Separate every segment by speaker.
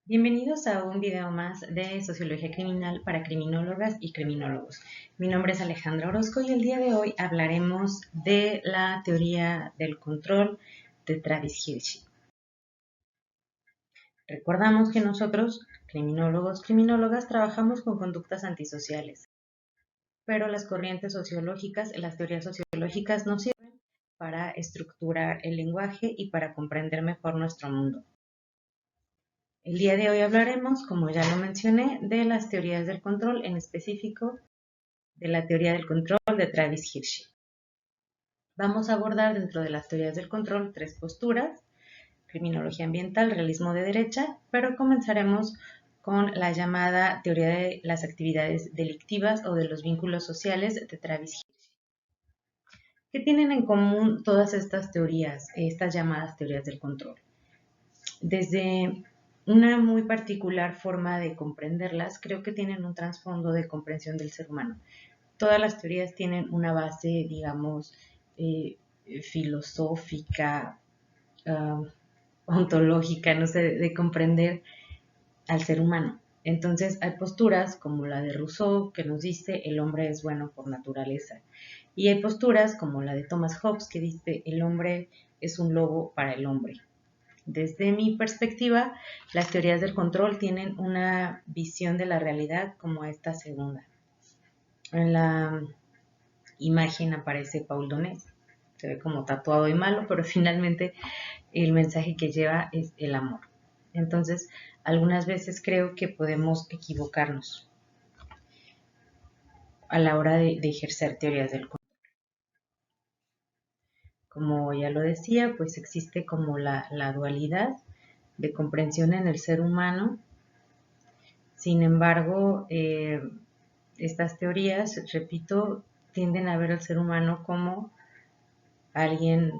Speaker 1: Bienvenidos a un video más de Sociología Criminal para criminólogas y criminólogos. Mi nombre es Alejandra Orozco y el día de hoy hablaremos de la teoría del control de Travis Hirschi. Recordamos que nosotros, criminólogos, criminólogas, trabajamos con conductas antisociales, pero las corrientes sociológicas, las teorías sociológicas nos sirven para estructurar el lenguaje y para comprender mejor nuestro mundo. El día de hoy hablaremos, como ya lo mencioné, de las teorías del control, en específico de la teoría del control de Travis Hirschi. Vamos a abordar dentro de las teorías del control tres posturas: criminología ambiental, realismo de derecha, pero comenzaremos con la llamada teoría de las actividades delictivas o de los vínculos sociales de Travis Hirschi. ¿Qué tienen en común todas estas teorías, estas llamadas teorías del control? Desde una muy particular forma de comprenderlas, creo que tienen un trasfondo de comprensión del ser humano. Todas las teorías tienen una base, digamos, filosófica, uh, ontológica, no sé, de comprender al ser humano. Entonces hay posturas como la de Rousseau que nos dice el hombre es bueno por naturaleza. Y hay posturas como la de Thomas Hobbes que dice el hombre es un lobo para el hombre. Desde mi perspectiva, las teorías del control tienen una visión de la realidad como esta segunda. En la imagen aparece Paul Donés, se ve como tatuado y malo, pero finalmente el mensaje que lleva es el amor. Entonces, algunas veces creo que podemos equivocarnos a la hora de ejercer teorías del control. Como ya lo decía, pues existe como la dualidad de comprensión en el ser humano. Sin embargo, estas teorías, repito, tienden a ver al ser humano como alguien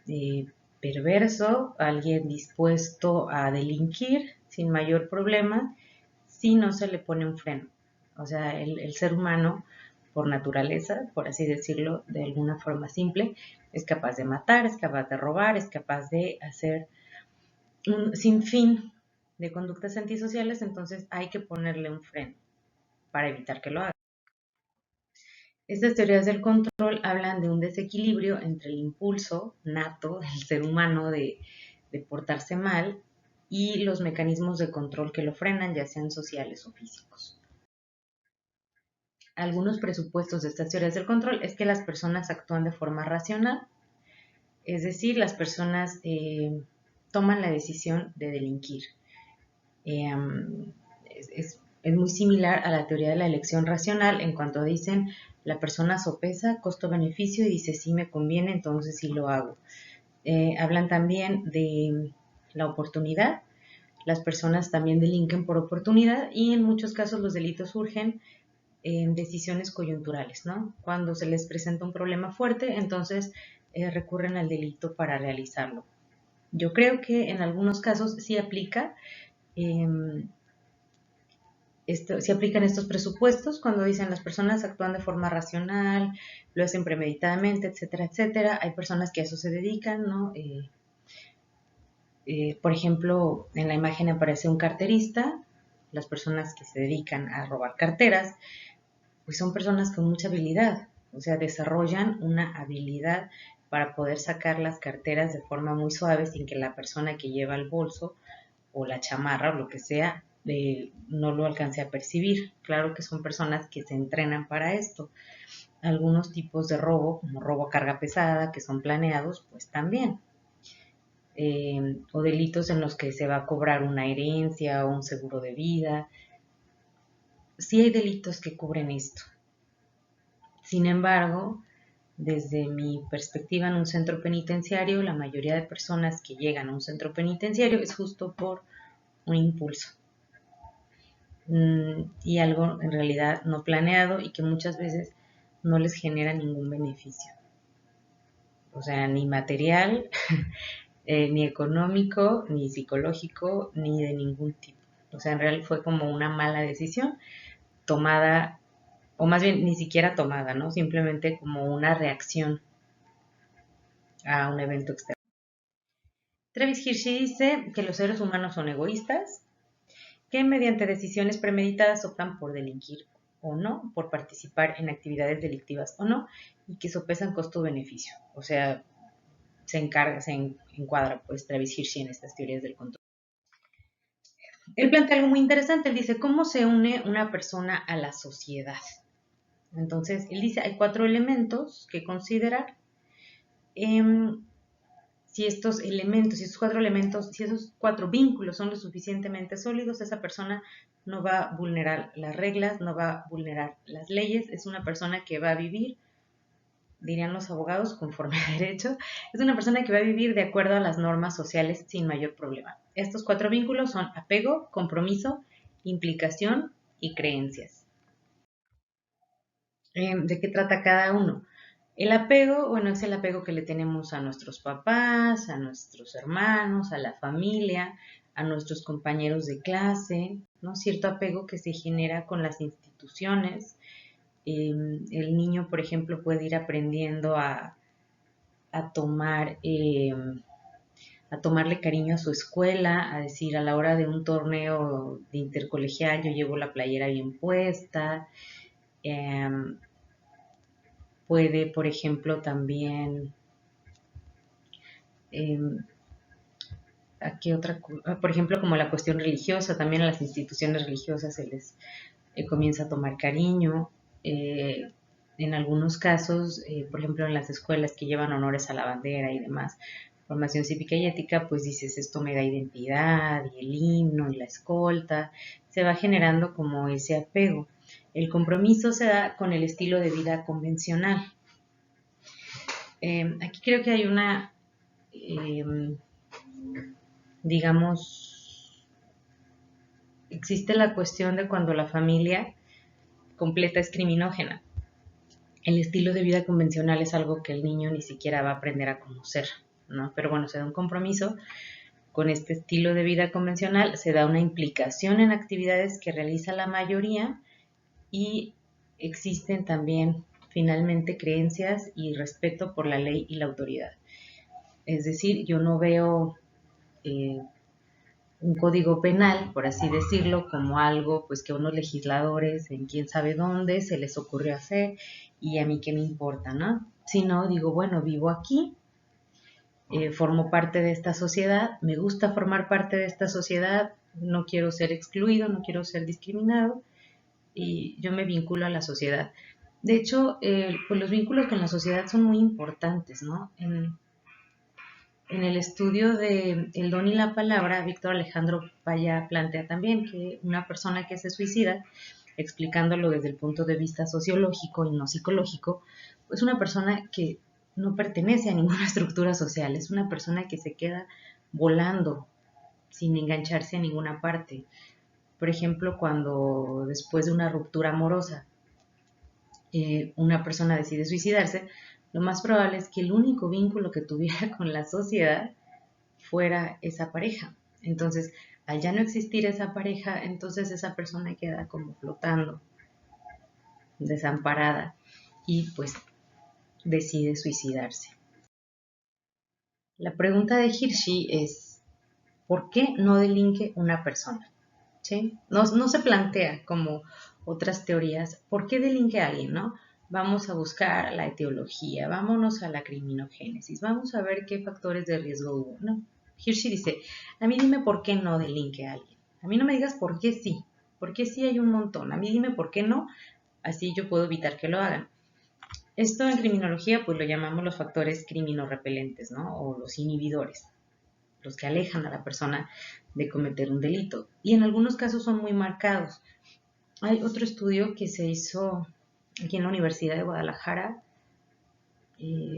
Speaker 1: eh, perverso, alguien dispuesto a delinquir sin mayor problema si no se le pone un freno. O sea, el ser humano, por naturaleza, por así decirlo, de alguna forma simple, es capaz de matar, es capaz de robar, es capaz de hacer un sinfín de conductas antisociales, entonces hay que ponerle un freno para evitar que lo haga. Estas teorías del control hablan de un desequilibrio entre el impulso nato del ser humano de portarse mal y los mecanismos de control que lo frenan, ya sean sociales o físicos. Algunos presupuestos de estas teorías del control es que las personas actúan de forma racional, es decir, las personas toman la decisión de delinquir. Es muy similar a la teoría de la elección racional en cuanto dicen la persona sopesa costo-beneficio y dice sí me conviene, entonces sí lo hago. Hablan también de la oportunidad. Las personas también delinquen por oportunidad y en muchos casos los delitos surgen en decisiones coyunturales, ¿no? Cuando se les presenta un problema fuerte, entonces recurren al delito para realizarlo. Yo creo que en algunos casos sí aplica, se aplican estos presupuestos cuando dicen las personas actúan de forma racional, lo hacen premeditadamente, etcétera, etcétera. Hay personas que a eso se dedican, ¿no? Por ejemplo, en la imagen aparece un carterista. Las personas que se dedican a robar carteras, pues son personas con mucha habilidad, o sea, desarrollan una habilidad para poder sacar las carteras de forma muy suave sin que la persona que lleva el bolso o la chamarra o lo que sea no lo alcance a percibir. Claro que son personas que se entrenan para esto. Algunos tipos de robo, como robo a carga pesada, que son planeados, pues también. O delitos en los que se va a cobrar una herencia o un seguro de vida. Sí hay delitos que cubren esto. Sin embargo, desde mi perspectiva en un centro penitenciario, la mayoría de personas que llegan a un centro penitenciario es justo por un impulso y algo en realidad no planeado y que muchas veces no les genera ningún beneficio. O sea, ni material, ni económico, ni psicológico, ni de ningún tipo. O sea, en realidad fue como una mala decisión tomada, o más bien ni siquiera tomada, ¿no? Simplemente como una reacción a un evento externo. Travis Hirschi dice que los seres humanos son egoístas, que mediante decisiones premeditadas optan por delinquir o no, por participar en actividades delictivas o no, y que sopesan costo-beneficio. O sea, se encuadra pues Travis Hirschi en estas teorías del control. Él plantea algo muy interesante, él dice, ¿cómo se une una persona a la sociedad? Entonces, él dice, hay 4 elementos que considerar. Si estos elementos, si esos 4 vínculos son lo suficientemente sólidos, esa persona no va a vulnerar las reglas, no va a vulnerar las leyes, es una persona que va a vivir, dirían los abogados, conforme a derecho, es una persona que va a vivir de acuerdo a las normas sociales sin mayor problema. Estos 4 vínculos son apego, compromiso, implicación y creencias. ¿De qué trata cada uno? El apego, bueno, es el apego que le tenemos a nuestros papás, a nuestros hermanos, a la familia, a nuestros compañeros de clase, ¿no? Cierto apego que se genera con las instituciones. El niño, por ejemplo, puede ir aprendiendo a tomarle cariño a su escuela, a decir, a la hora de un torneo de intercolegial yo llevo la playera bien puesta. Puede, por ejemplo, también, aquí otra, por ejemplo, como la cuestión religiosa, también a las instituciones religiosas se les comienza a tomar cariño. En algunos casos, por ejemplo, en las escuelas que llevan honores a la bandera y demás, formación cívica y ética, pues dices, esto me da identidad, y el himno, y la escolta, se va generando como ese apego. El compromiso se da con el estilo de vida convencional. Aquí creo que hay una, digamos, existe la cuestión de cuando la familia completa es criminógena. El estilo de vida convencional es algo que el niño ni siquiera va a aprender a conocer, ¿no? Pero bueno, se da un compromiso con este estilo de vida convencional, se da una implicación en actividades que realiza la mayoría y existen también finalmente creencias y respeto por la ley y la autoridad. Es decir, yo no veo un código penal, por así decirlo, como algo pues que a unos legisladores en quién sabe dónde se les ocurrió hacer y a mí qué me importa, ¿no? Si no, digo, bueno, vivo aquí, formo parte de esta sociedad, me gusta formar parte de esta sociedad, no quiero ser excluido, no quiero ser discriminado y yo me vinculo a la sociedad. De hecho, pues los vínculos con la sociedad son muy importantes, ¿no? En el estudio de El don y la palabra, Víctor Alejandro Paya plantea también que una persona que se suicida, explicándolo desde el punto de vista sociológico y no psicológico, es una persona que no pertenece a ninguna estructura social, es una persona que se queda volando sin engancharse a ninguna parte. Por ejemplo, cuando después de una ruptura amorosa una persona decide suicidarse, lo más probable es que el único vínculo que tuviera con la sociedad fuera esa pareja. Entonces, al ya no existir esa pareja, entonces esa persona queda como flotando, desamparada, y pues decide suicidarse. La pregunta de Hirschi es, ¿por qué no delinque una persona? ¿Sí? No se plantea como otras teorías, ¿por qué delinque alguien, no? Vamos a buscar la etiología, vámonos a la criminogénesis, vamos a ver qué factores de riesgo hubo, ¿no? Hirschi dice, a mí dime por qué no delinque alguien, a mí no me digas por qué sí hay un montón, a mí dime por qué no, así yo puedo evitar que lo hagan. Esto en criminología pues lo llamamos los factores criminorrepelentes, ¿no? O los inhibidores, los que alejan a la persona de cometer un delito. Y en algunos casos son muy marcados. Hay otro estudio que se hizo aquí en la Universidad de Guadalajara,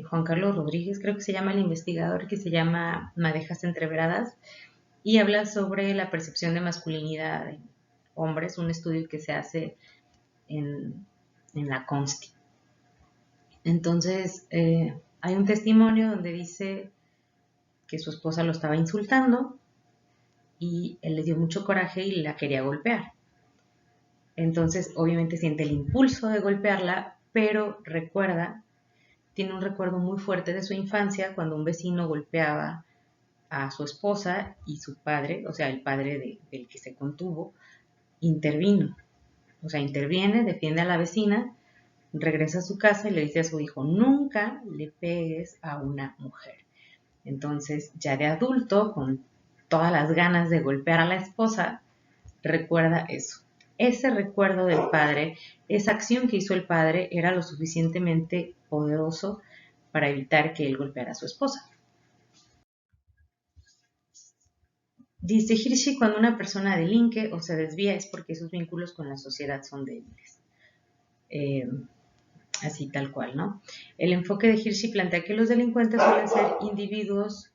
Speaker 1: Juan Carlos Rodríguez, creo que se llama el investigador, que se llama Madejas Entreveradas, y habla sobre la percepción de masculinidad en hombres, un estudio que se hace en la Consti. Entonces, hay un testimonio donde dice que su esposa lo estaba insultando y él le dio mucho coraje y la quería golpear. Entonces, obviamente siente el impulso de golpearla, pero tiene un recuerdo muy fuerte de su infancia cuando un vecino golpeaba a su esposa y su padre, o sea, el padre del que se contuvo, intervino. O sea, interviene, defiende a la vecina, regresa a su casa y le dice a su hijo, nunca le pegues a una mujer. Entonces, ya de adulto, con todas las ganas de golpear a la esposa, recuerda eso. Ese recuerdo del padre, esa acción que hizo el padre era lo suficientemente poderoso para evitar que él golpeara a su esposa. Dice Hirschi, cuando una persona delinque o se desvía es porque sus vínculos con la sociedad son débiles. Así tal cual, ¿no? El enfoque de Hirschi plantea que los delincuentes suelen ser individuos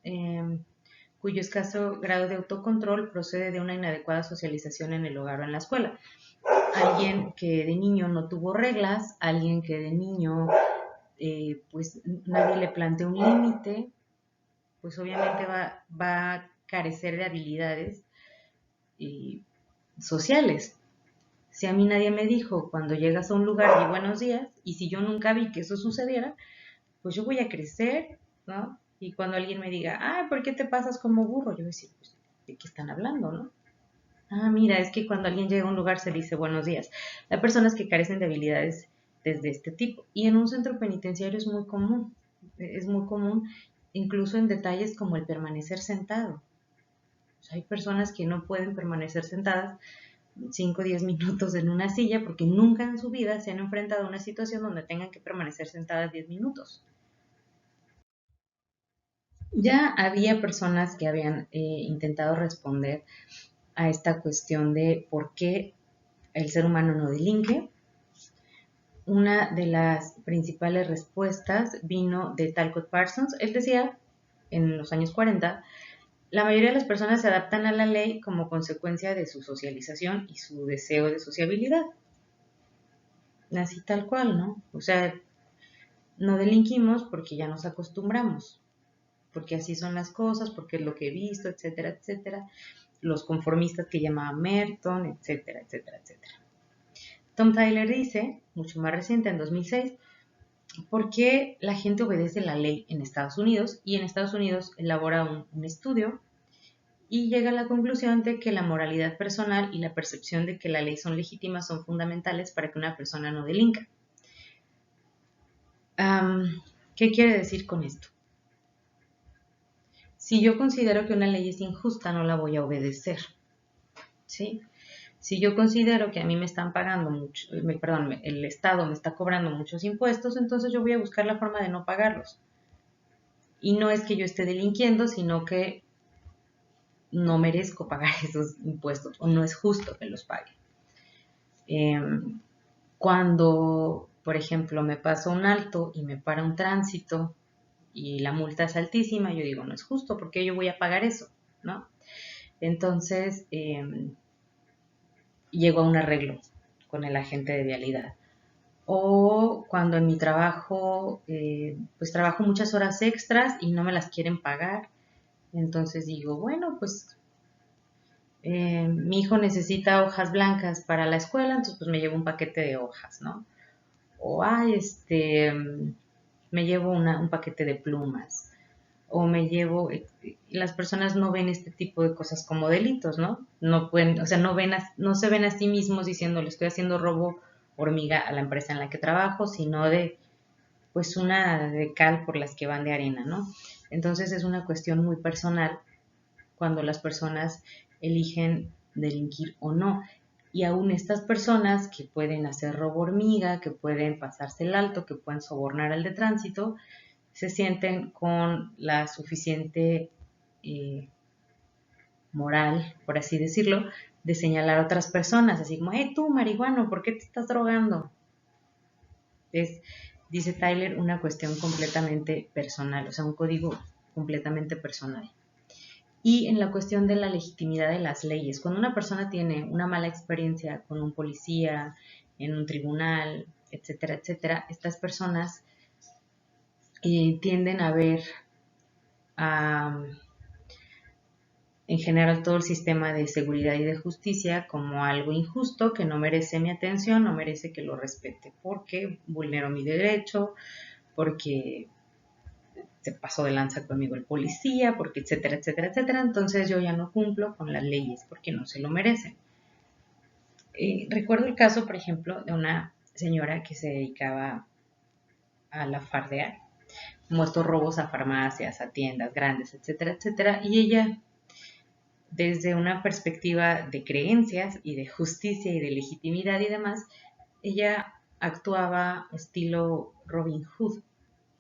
Speaker 1: cuyo escaso grado de autocontrol procede de una inadecuada socialización en el hogar o en la escuela. Alguien que de niño no tuvo reglas, alguien que de niño pues nadie le plantea un límite, pues obviamente va a carecer de habilidades sociales. Si a mí nadie me dijo cuando llegas a un lugar y buenos días, y si yo nunca vi que eso sucediera, pues yo voy a crecer, ¿no? Y cuando alguien me diga, ah, ¿por qué te pasas como burro? Yo voy a decir, pues, ¿de qué están hablando, no? Ah, mira, es que cuando alguien llega a un lugar se dice buenos días. Hay personas que carecen de habilidades desde este tipo. Y en un centro penitenciario es muy común, incluso en detalles como el permanecer sentado. O sea, hay personas que no pueden permanecer sentadas 5 o 10 minutos en una silla porque nunca en su vida se han enfrentado a una situación donde tengan que permanecer sentadas 10 minutos. Ya había personas que habían intentado responder a esta cuestión de por qué el ser humano no delinque. Una de las principales respuestas vino de Talcott Parsons. Él decía, en los años 40, la mayoría de las personas se adaptan a la ley como consecuencia de su socialización y su deseo de sociabilidad. Así tal cual, ¿no? O sea, no delinquimos porque ya nos acostumbramos, porque así son las cosas, porque es lo que he visto, etcétera, etcétera. Los conformistas que llamaba Merton, etcétera, etcétera, etcétera. Tom Tyler dice, mucho más reciente, en 2006, ¿por qué la gente obedece la ley en Estados Unidos? Y en Estados Unidos elabora un estudio y llega a la conclusión de que la moralidad personal y la percepción de que la ley son legítimas son fundamentales para que una persona no delinca. ¿Qué quiere decir con esto? Si yo considero que una ley es injusta, no la voy a obedecer, ¿sí? Si yo considero que a mí me están pagando mucho, perdón, el Estado me está cobrando muchos impuestos, entonces yo voy a buscar la forma de no pagarlos. Y no es que yo esté delinquiendo, sino que no merezco pagar esos impuestos o no es justo que los pague. Cuando, por ejemplo, me paso un alto y me para un tránsito y la multa es altísima, yo digo, no es justo, porque yo voy a pagar eso, ¿no? Entonces, llego a un arreglo con el agente de vialidad. O cuando en mi trabajo, pues trabajo muchas horas extras y no me las quieren pagar, entonces digo, bueno, pues mi hijo necesita hojas blancas para la escuela, entonces pues me llevo un paquete de hojas, ¿no? O, me llevo un paquete de plumas, o me llevo, las personas no ven este tipo de cosas como delitos, ¿no? No pueden, o sea, no se ven a sí mismos diciendo, le estoy haciendo robo hormiga a la empresa en la que trabajo, sino de, pues, una de cal por las que van de arena, ¿no? Entonces es una cuestión muy personal cuando las personas eligen delinquir o no. Y aún estas personas que pueden hacer robo hormiga, que pueden pasarse el alto, que pueden sobornar al de tránsito, se sienten con la suficiente moral, por así decirlo, de señalar a otras personas, así como, hey tú, marihuano, ¿por qué te estás drogando? Es, dice Tyler, una cuestión completamente personal, o sea, un código completamente personal. Y en la cuestión de la legitimidad de las leyes, cuando una persona tiene una mala experiencia con un policía, en un tribunal, etcétera, etcétera, estas personas tienden a ver en general todo el sistema de seguridad y de justicia como algo injusto que no merece mi atención, no merece que lo respete, porque vulnero mi derecho, porque se pasó de lanza conmigo el policía, porque etcétera, etcétera, etcétera. Entonces yo ya no cumplo con las leyes porque no se lo merecen. Recuerdo el caso, por ejemplo, de una señora que se dedicaba a la fardear, como estos robos a farmacias, a tiendas grandes, etcétera, etcétera. Y ella, desde una perspectiva de creencias y de justicia y de legitimidad y demás, ella actuaba estilo Robin Hood.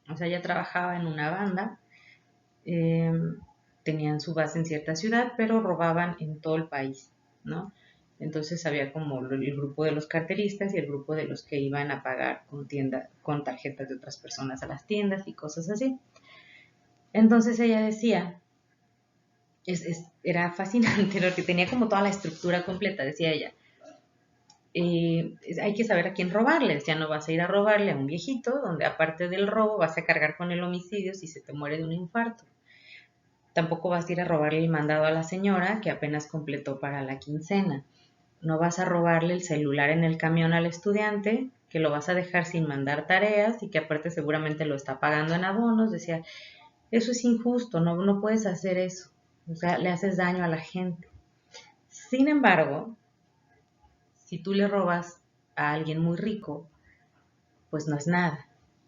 Speaker 1: O sea, ella trabajaba en una banda, eh, tenían su base en cierta ciudad, pero robaban en todo el país, ¿no? Entonces había como el grupo de los carteristas y el grupo de los que iban a pagar con tarjetas de otras personas a las tiendas y cosas así. Entonces ella decía, era fascinante, porque tenía como toda la estructura completa, decía ella. Hay que saber a quién robarles, ya no vas a ir a robarle a un viejito, donde aparte del robo vas a cargar con el homicidio si se te muere de un infarto. Tampoco vas a ir a robarle el mandado a la señora que apenas completó para la quincena. No vas a robarle el celular en el camión al estudiante, que lo vas a dejar sin mandar tareas y que aparte seguramente lo está pagando en abonos. Decía, eso es injusto, no puedes hacer eso. O sea, le haces daño a la gente. Sin embargo, si tú le robas a alguien muy rico, pues no es nada.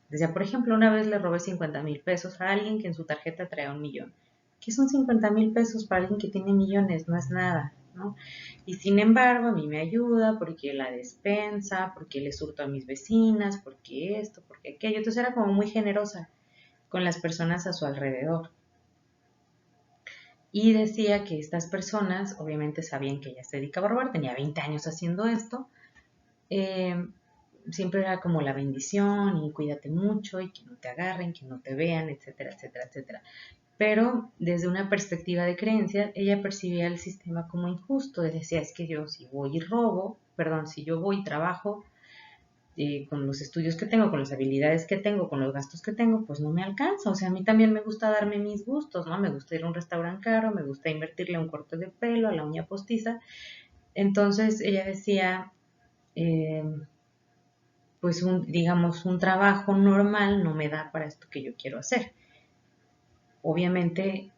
Speaker 1: Decía, por ejemplo, una vez le robé 50,000 pesos a alguien que en su tarjeta traía 1,000,000. ¿Qué son 50,000 pesos para alguien que tiene millones? No es nada, ¿no? Y sin embargo, a mí me ayuda porque la despensa, porque le surto a mis vecinas, porque esto, porque aquello. Entonces era como muy generosa con las personas a su alrededor. Y decía que estas personas, obviamente sabían que ella se dedicaba a robar, tenía 20 años haciendo esto, eh, siempre era como la bendición y cuídate mucho y que no te agarren, que no te vean, etcétera, etcétera, etcétera. Pero desde una perspectiva de creencia, ella percibía el sistema como injusto. Decía, es que yo si voy y robo, perdón, si yo voy y trabajo con los estudios que tengo, con las habilidades que tengo, con los gastos que tengo, pues no me alcanza. O sea, a mí también me gusta darme mis gustos, ¿no? Me gusta ir a un restaurante caro, me gusta invertirle a un corte de pelo, a la uña postiza. Entonces ella decía, eh, pues digamos, un trabajo normal no me da para esto que yo quiero hacer. Obviamente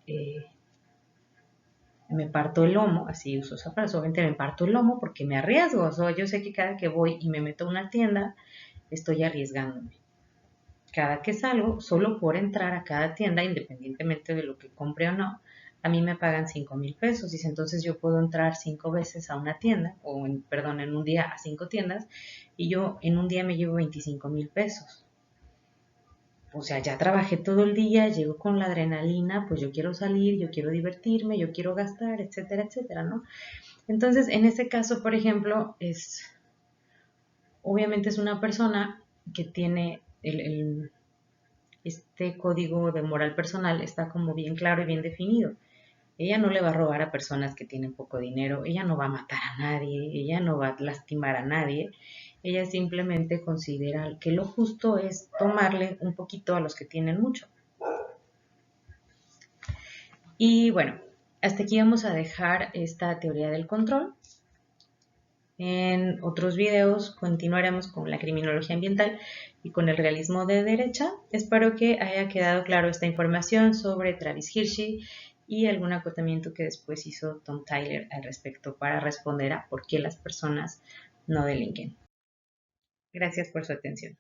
Speaker 1: me parto el lomo, así uso esa frase, obviamente me parto el lomo porque me arriesgo. O sea, yo sé que cada que voy y me meto a una tienda, estoy arriesgándome. Cada que salgo, solo por entrar a cada tienda, independientemente de lo que compre o no, a mí me pagan 5,000 pesos. Dice, entonces yo puedo entrar 5 veces a una tienda, o perdón, en un día a 5 tiendas, y yo en un día me llevo 25,000 pesos. O sea, ya trabajé todo el día, llego con la adrenalina, pues yo quiero salir, yo quiero divertirme, yo quiero gastar, etcétera, etcétera, ¿no? Entonces, en ese caso, por ejemplo, obviamente es una persona que tiene este código de moral personal, está como bien claro y bien definido. Ella no le va a robar a personas que tienen poco dinero, ella no va a matar a nadie, ella no va a lastimar a nadie, ella simplemente considera que lo justo es tomarle un poquito a los que tienen mucho. Y bueno, hasta aquí vamos a dejar esta teoría del control. En otros videos continuaremos con la criminología ambiental y con el realismo de derecha. Espero que haya quedado claro esta información sobre Travis Hirschi y algún acotamiento que después hizo Tom Tyler al respecto para responder a por qué las personas no delinquen. Gracias por su atención.